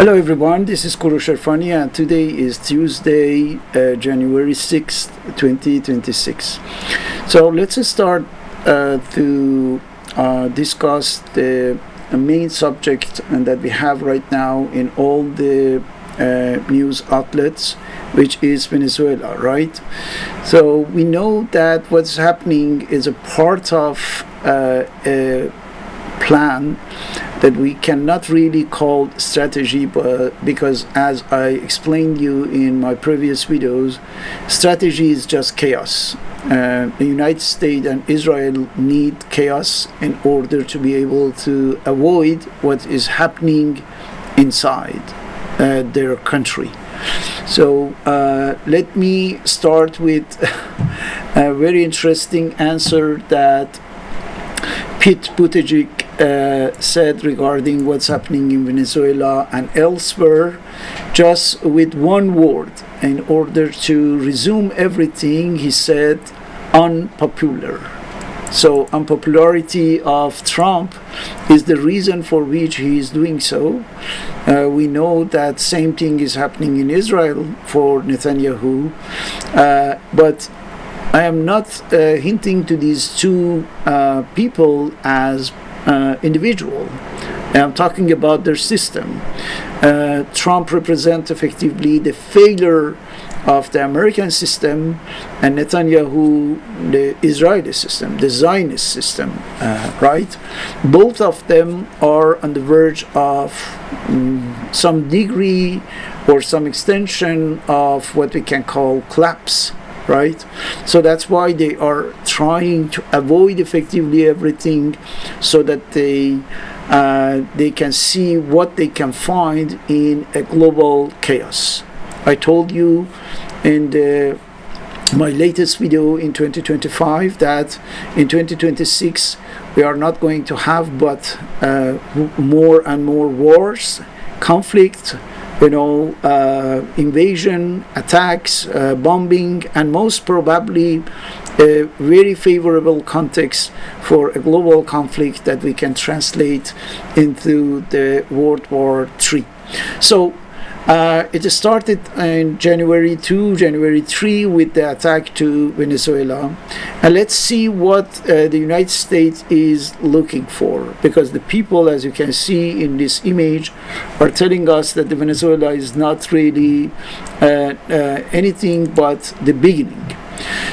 Hello everyone, this is Korosh Erfani and today is Tuesday, January 6th, 2026. So let's start to discuss the main subject that we have right now in all the news outlets, which is Venezuela, right? So we know that what's happening is a part of a plan that we cannot really call strategy, but because as I explained you in my previous videos, strategy is just chaos. The United States and Israel need chaos in order to be able to avoid what is happening inside their country. So let me start with a very interesting answer that Pete Buttigieg said regarding what's happening in Venezuela and elsewhere, just with one word. In order to resume everything, he said unpopular. So unpopularity of Trump is the reason for which he is doing so. We know that same thing is happening in Israel for Netanyahu, but I am not hinting to these two people as individual. I'm talking about their system. Trump represents effectively the failure of the American system, and Netanyahu the Israeli system, the Zionist system, right? Both of them are on the verge of some degree or some extension of what we can call collapse. Right, so that's why they are trying to avoid effectively everything, so that they can see what they can find in a global chaos. I told you in my latest video in 2025 that in 2026 we are not going to have but more and more wars, conflict, invasion, attacks, bombing, and most probably a very favorable context for a global conflict that we can translate into the World War III. So it started in January 3 with the attack to Venezuela. And let's see what the United States is looking for, because the people, as you can see in this image, are telling us that the Venezuela is not really anything but the beginning.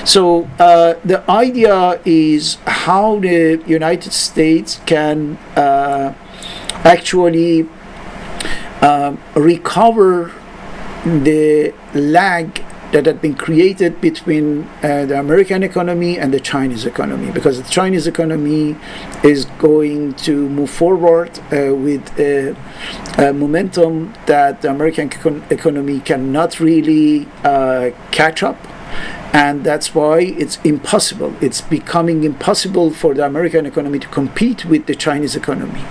So the idea is how the United States can actually recover the lag that had been created between the American economy and the Chinese economy, because the Chinese economy is going to move forward with a momentum that the American economy cannot really catch up. And that's why it's impossible. It's becoming impossible for the American economy to compete with the Chinese economy.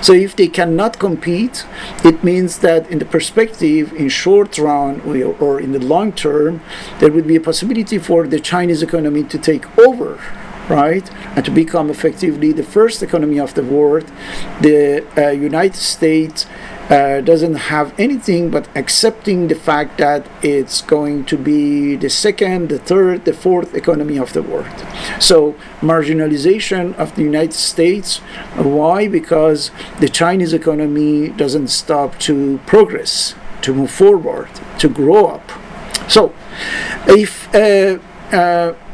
So if they cannot compete, it means that in the perspective, in short run or in the long term, there would be a possibility for the Chinese economy to take over, right, and to become effectively the first economy of the world. The United States doesn't have anything but accepting the fact that it's going to be the second, the third, the fourth economy of the world. So marginalization of the United States. Why? Because the Chinese economy doesn't stop to progress, to move forward, to grow up. So if the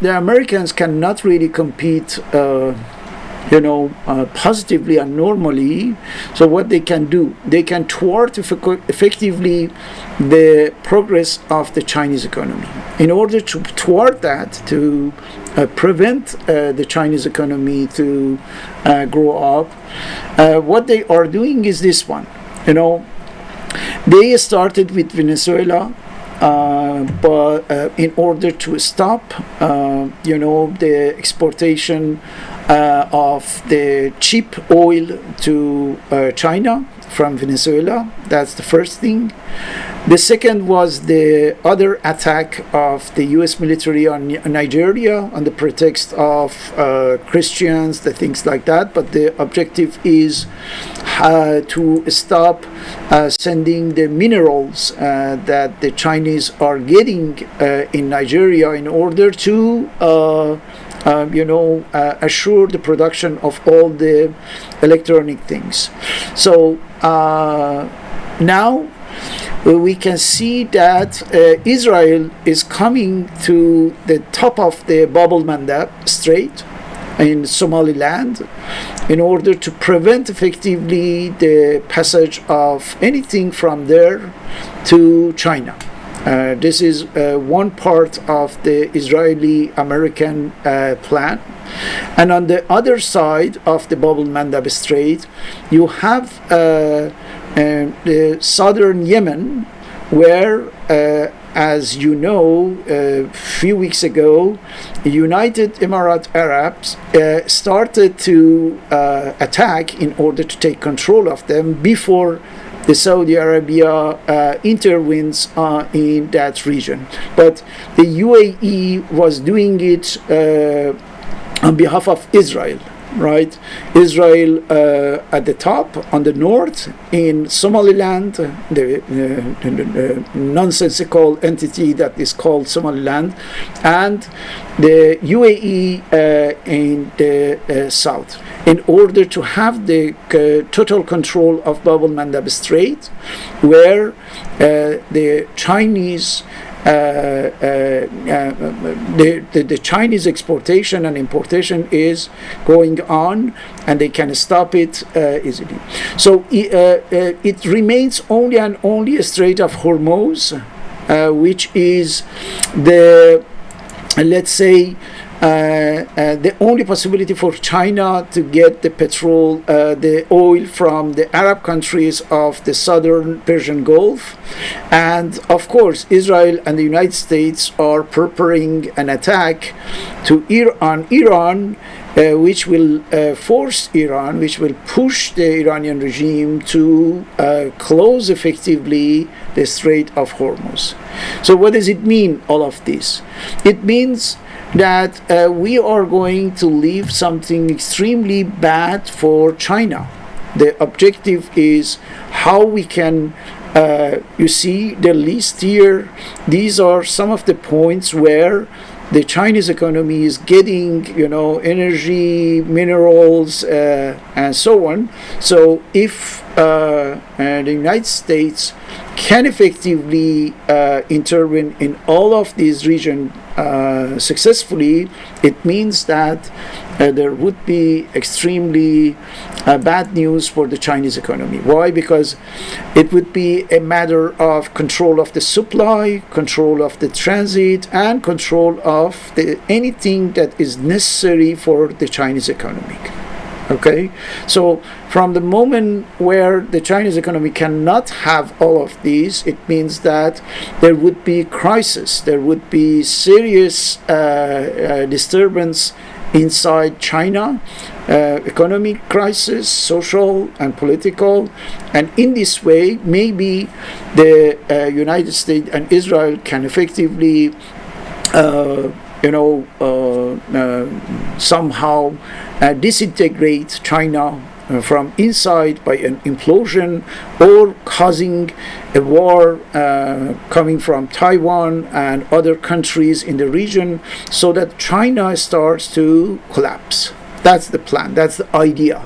Americans cannot really compete positively and normally, so what they can do, they can thwart effectively the progress of the Chinese economy. In order to thwart that, to prevent the Chinese economy to grow up, what they are doing is this one. They started with Venezuela, but in order to stop the exportation of the cheap oil to China, from Venezuela. That's the first thing. The second was the other attack of the US military on Nigeria on the pretext of Christians, the things like that. But the objective is to stop sending the minerals that the Chinese are getting in Nigeria in order to assure the production of all the electronic things. So now we can see that Israel is coming to the top of the Bab el-Mandab Strait in Somaliland in order to prevent effectively the passage of anything from there to China. This is one part of the Israeli-American plan. And on the other side of the Bab el-Mandab Strait, you have the southern Yemen, where, as you know, a few weeks ago, United Emirates Arabs started to attack in order to take control of them before the Saudi Arabia intervenes in that region. But the UAE was doing it on behalf of Israel. Right, Israel at the top on the north in Somaliland, the nonsensical entity that is called Somaliland, and the UAE in the south, in order to have the total control of Bab el-Mandab Strait, where the Chinese the Chinese exportation and importation is going on, and they can stop it easily. So it remains only and only a Strait of Hormuz, which is the, let's say, the only possibility for China to get the petrol, the oil from the Arab countries of the southern Persian Gulf. And of course, Israel and the United States are preparing an attack to Iran, which will force Iran, which will push the Iranian regime to close effectively the Strait of Hormuz. So what does it mean, all of this? It means that we are going to leave something extremely bad for China. The objective is how we can, you see the list here, these are some of the points where the Chinese economy is getting, energy, minerals, and so on. So if the United States can effectively intervene in all of these regions successfully, it means that there would be extremely bad news for the Chinese economy. Why? Because it would be a matter of control of the supply, control of the transit, and control of anything that is necessary for the Chinese economy. Okay, so from the moment where the Chinese economy cannot have all of these, it means that there would be crisis, there would be serious disturbance inside China, economic crisis, social and political, and in this way, maybe the United States and Israel can effectively, somehow disintegrate China from inside by an implosion, or causing a war coming from Taiwan and other countries in the region, so that China starts to collapse. That's the plan, that's the idea.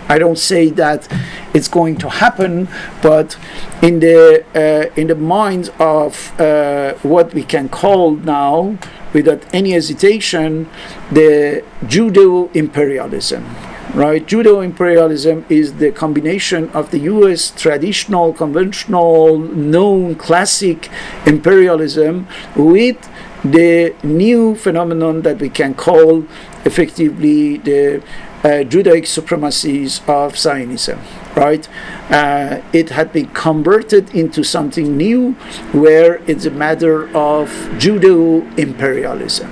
I don't say that it's going to happen, but in the minds of what we can call now, without any hesitation, the Judo-Imperialism. Right? Judo-Imperialism is the combination of the US traditional, conventional, known, classic imperialism with the new phenomenon that we can call effectively the Judaic supremacies of Zionism. Right? It had been converted into something new, where it's a matter of Judo-Imperialism.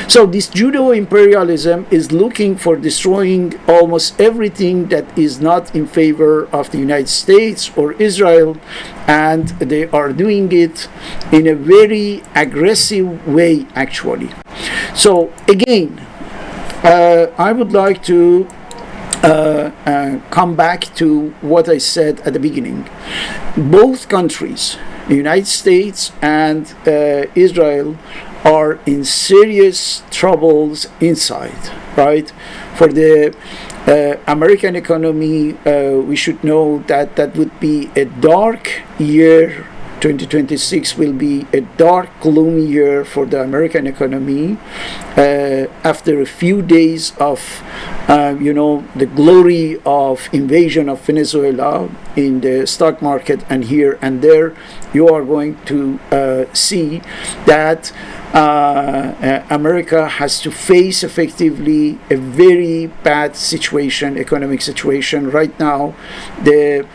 So this Judo-Imperialism is looking for destroying almost everything that is not in favor of the United States or Israel, and they are doing it in a very aggressive way, actually. So again, I would like to come back to what I said at the beginning. Both countries, the United States and Israel, are in serious troubles inside, right? For the American economy, we should know that that would be a dark year. 2026 will be a dark, gloomy year for the American economy after a few days of, the glory of invasion of Venezuela in the stock market and here and there. You are going to see that America has to face effectively a very bad situation, economic situation. Right now, the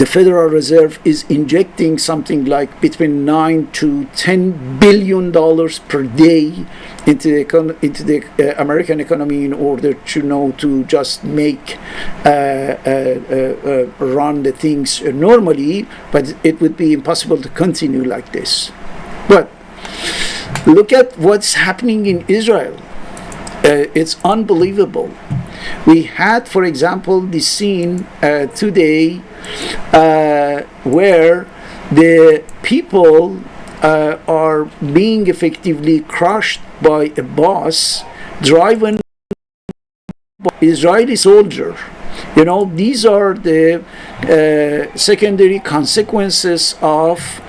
Federal Reserve is injecting something like between $9 to $10 billion per day into the American economy in order to just make run the things normally, but it would be impossible to continue like this. But look at what's happening in Israel. It's unbelievable. We had, for example, this scene today where the people are being effectively crushed by a bus driven by Israeli soldier. These are the secondary consequences of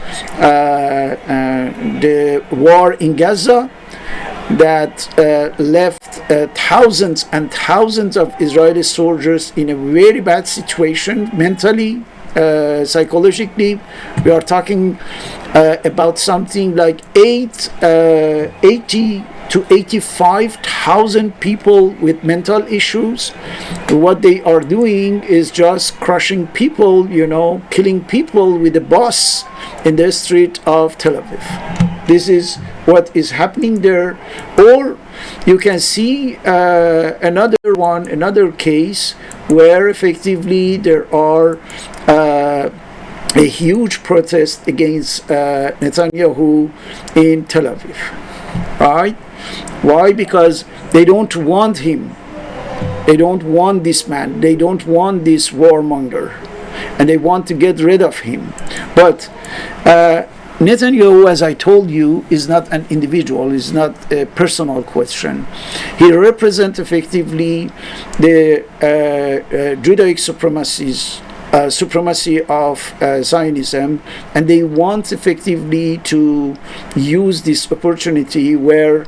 the war in Gaza that left thousands and thousands of Israeli soldiers in a very bad situation mentally, psychologically. We are talking about something like 80 to 85,000 people with mental issues. What they are doing is just crushing people, killing people with a bus in the street of Tel Aviv. This is what is happening there. Or you can see another case where effectively there are a huge protest against Netanyahu in Tel Aviv, right? Why? Because they don't want him. They don't want this man. They don't want this warmonger, and they want to get rid of him. But Netanyahu, as I told you, is not an individual, is not a personal question. He represents effectively the Judaic supremacy of Zionism, and they want effectively to use this opportunity where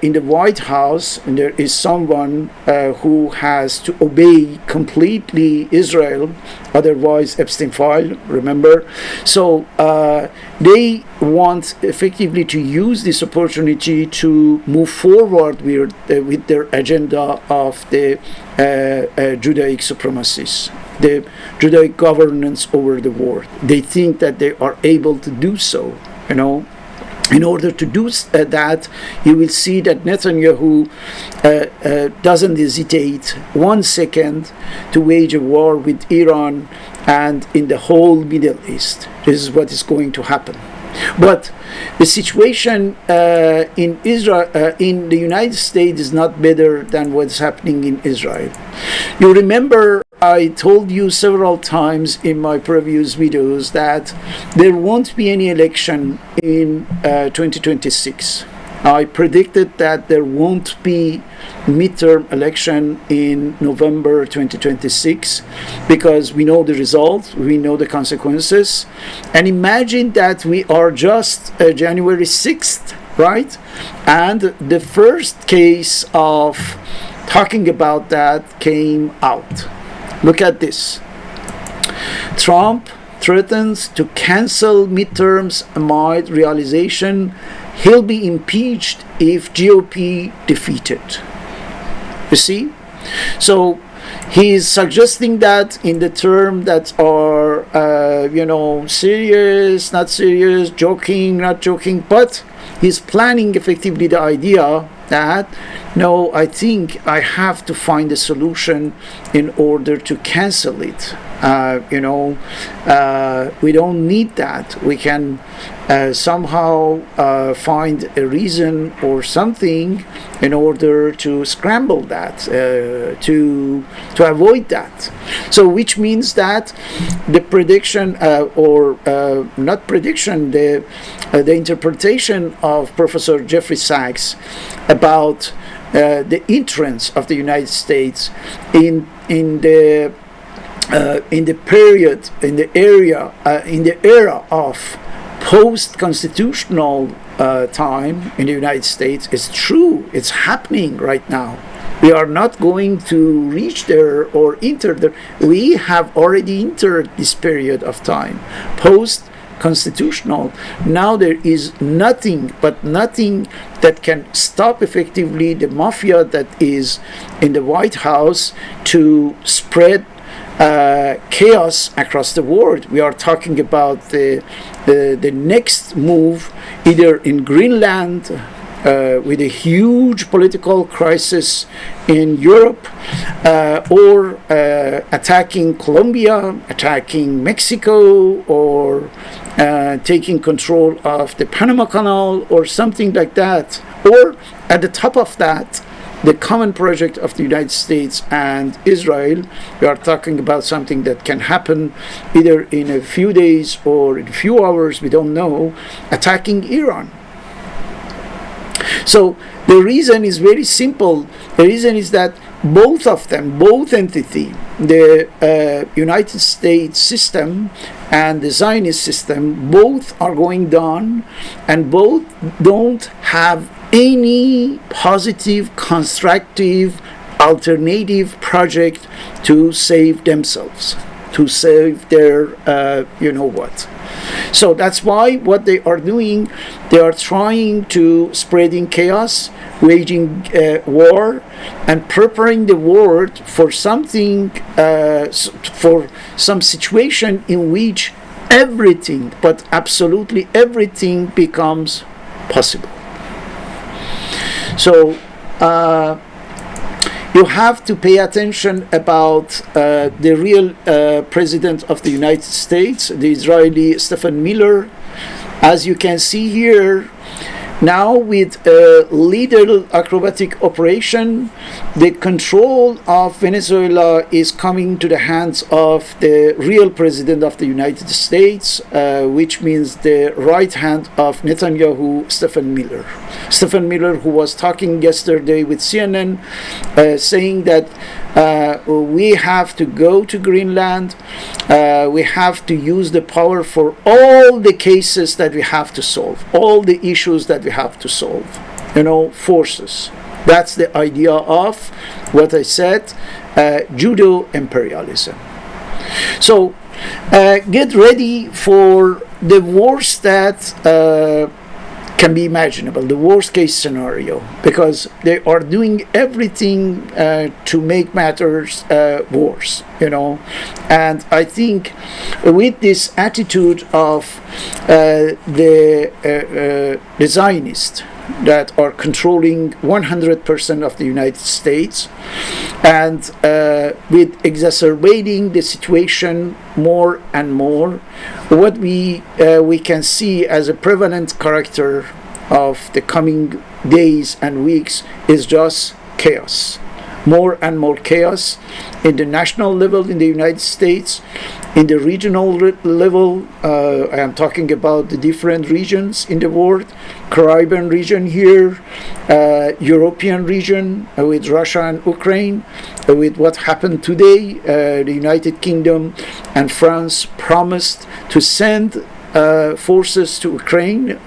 in the White House there is someone who has to obey completely Israel, otherwise Epstein file, remember? So they want effectively to use this opportunity to move forward with their agenda of the Judaic supremacies, the Judaic governance over the world. They think that they are able to do so, In order to do that, you will see that Netanyahu doesn't hesitate 1 second to wage a war with Iran and in the whole Middle East. This is what is going to happen. But the situation in Israel, in the United States, is not better than what's happening in Israel. You remember I told you several times in my previous videos that there won't be any election in 2026. I predicted that there won't be midterm election in November 2026 because we know the result, we know the consequences. And imagine that we are just January 6th, right? And the first case of talking about that came out. Look at this. Trump threatens to cancel midterms amid realization he'll be impeached if GOP defeated. You see? So he is suggesting that in the term that are, serious, not serious, joking, not joking, but he's planning effectively the idea that, no, I think I have to find a solution in order to cancel it. We don't need that. We can somehow find a reason or something in order to scramble that, to avoid that. So, which means that the prediction not prediction, the interpretation of Professor Jeffrey Sachs about the entrance of the United States in the era of post-constitutional time in the United States is true. It's happening right now. We are not going to reach there or enter there. We have already entered this period of time, post-constitutional. Now there is nothing that can stop effectively the mafia that is in the White House to spread chaos across the world. We are talking about the next move, either in Greenland, with a huge political crisis in Europe, or attacking Colombia, attacking Mexico, or taking control of the Panama Canal, or something like that. Or at the top of that, the common project of the United States and Israel. We are talking about something that can happen either in a few days or in a few hours, we don't know, attacking Iran. So the reason is very simple. The reason is that both of them, both entity, the United States system and the Zionist system, both are going down, and both don't have any positive, constructive, alternative project to save themselves, to save their what. So that's why what they are doing, they are trying to spreading chaos, waging war, and preparing the world for something, for some situation in which everything, but absolutely everything, becomes possible. So you have to pay attention about the real president of the United States, the Israeli Stephen Miller. As you can see here, now with a little acrobatic operation, the control of Venezuela is coming to the hands of the real president of the United States, which means the right hand of Netanyahu, Stephen Miller. Stephen Miller, who was talking yesterday with CNN, saying that we have to go to Greenland, we have to use the power for all the cases that we have to solve, all the issues that we have to solve, forces. That's the idea of what I said, Judo-Imperialism. So get ready for the worst that can be imaginable, the worst case scenario, because they are doing everything to make matters worse, and I think with this attitude of the Zionists that are controlling 100% of the United States, and with exacerbating the situation more and more, what we can see as a prevalent character of the coming days and weeks is just chaos. More and more chaos in the national level in the United States, in the regional level. I am talking about the different regions in the world, Caribbean region here, European region with Russia and Ukraine, with what happened today. The United Kingdom and France promised to send forces to Ukraine,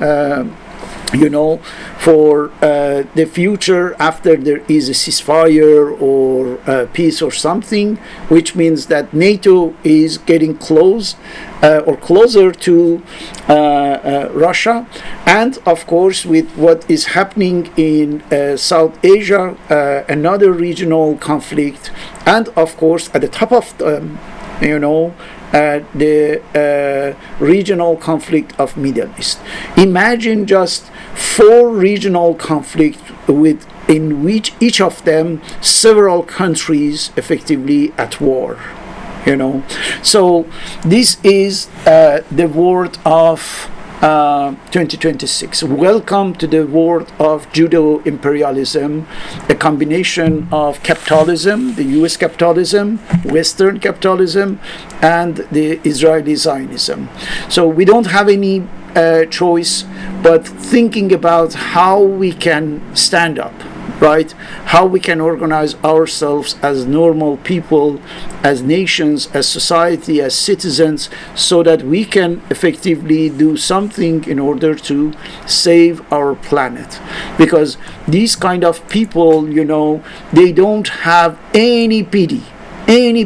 for the future after there is a ceasefire or peace or something, which means that NATO is getting close or closer to Russia. And of course, with what is happening in South Asia, another regional conflict, and of course at the top of the regional conflict of Middle East. Imagine just 4 regional conflicts in which each of them several countries effectively at war. So this is the world of 2026. Welcome to the world of Judo-Imperialism, a combination of capitalism, the US capitalism, Western capitalism, and the Israeli Zionism. So we don't have any choice but thinking about how we can stand up, right? How we can organize ourselves as normal people, as nations, as society, as citizens, so that we can effectively do something in order to save our planet. Because these kind of people, they don't have any pity, any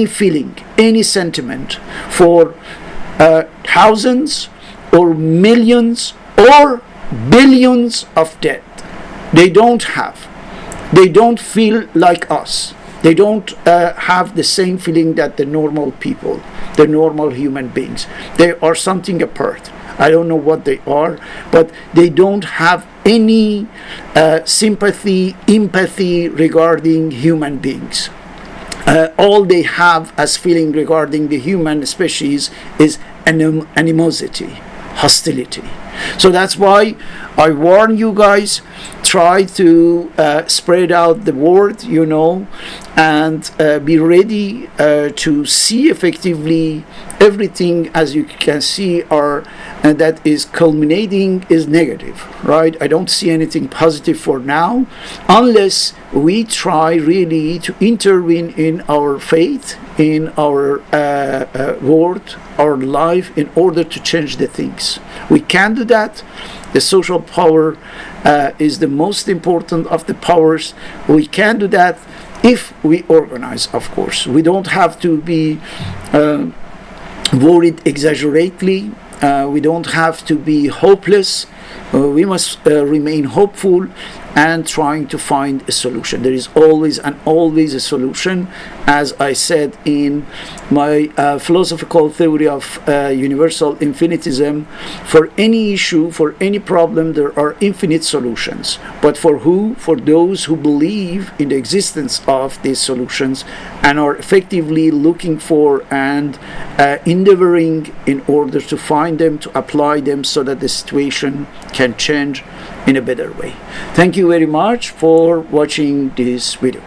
feeling, any sentiment for thousands or millions or billions of dead. They don't feel like us. They don't have the same feeling that the normal people, the normal human beings. They are something apart. I don't know what they are, but they don't have any sympathy, empathy regarding human beings. All they have as feeling regarding the human species is animosity, hostility. So that's why I warn you guys, try to spread out the word, and be ready to see effectively everything, as you can see, that is culminating is negative, right? I don't see anything positive for now, unless we try really to intervene in our faith, in our world, our life, in order to change the things. We can do that. The social power is the most important of the powers. We can do that if we organize, of course. We don't have to be worried exaggerately. We don't have to be hopeless. We must remain hopeful and trying to find a solution. There is always a solution. As I said in my philosophical theory of universal infinitism, for any issue, for any problem, there are infinite solutions. But for who? For those who believe in the existence of these solutions and are effectively looking for and endeavoring in order to find them, to apply them, so that the situation can change in a better way. Thank you very much for watching this video.